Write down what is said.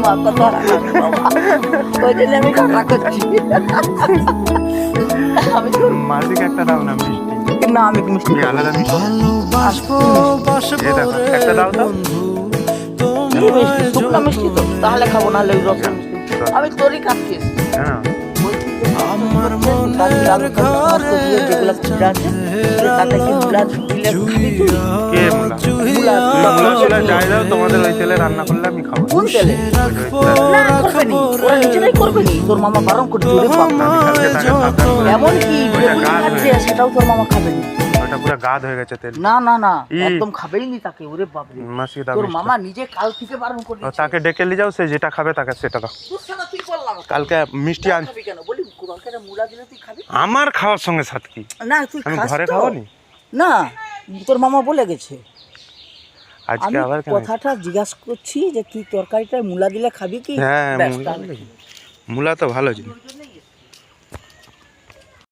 মা কত ওই জন্য আমি কাটা করছি। আমি তোর মাসিকে একটা দাও না মিষ্টি। না, আমি মিষ্টি এই আলাদা মিষ্টি এই দেখো, একটা দাও তো। কি মিষ্টি? শুকনো মিষ্টি তো, তাহলে খাবো, না হলে ওই রসের মিষ্টি। আমি তোরই খাচ্ছি। হ্যাঁ আমার মনের ঘরে যেগুলো ফুটা আছে তাতে কি মুলা দিলে খাবি তুই? কে মুলা? মুলা মুলা চুলা যাই দাও, তোমাদের ওই তেলে রান্না করলে আমি খাবো। কোন তেলে? না করবে নি, ওরা নিজেরাই করবে নি, তোর মামা বারণ করে জোরে বাপ। আমি কালকে তাকে সাবধান করে এমন কি ওইটা যেগুলো গাঢ় খাচ্ছে হয়ে গেছে। সেটাও তোর মামা খাবে নি। ওটা পুরো গাঢ় হয়ে গেছে তেল। না না না, ই। একদম খাবেই নি তাকে। ওরে বাপ রে, মাসিকে দাও তোর মিষ্টি। মামা নিজে কাল থেকে বারণ করে ও, তাকে ডেকে নিয়ে যাও, সে যেটা খাবে তাকে সেটা দাও। তোর সাথে তুই করলাম কালকে মিষ্টি আন। খাবি কেন বলি? কালকে মুলা দিলে তুই খাবি আমার খাওয়ার সঙ্গে সাথে কি? না? তুই আমি খাস ঘরে তো? খাবো নি। না, তোর মামা বলে গেছে। আজকে আমি আবার কেন? কথাটা জিজ্ঞাসা করছি যে তুই তরকারিটায় মুলা দিলে খাবি কি? হ্যাঁ ব্যাস, মুলা, তাহলে। মুলা তো ভালো জিনিস।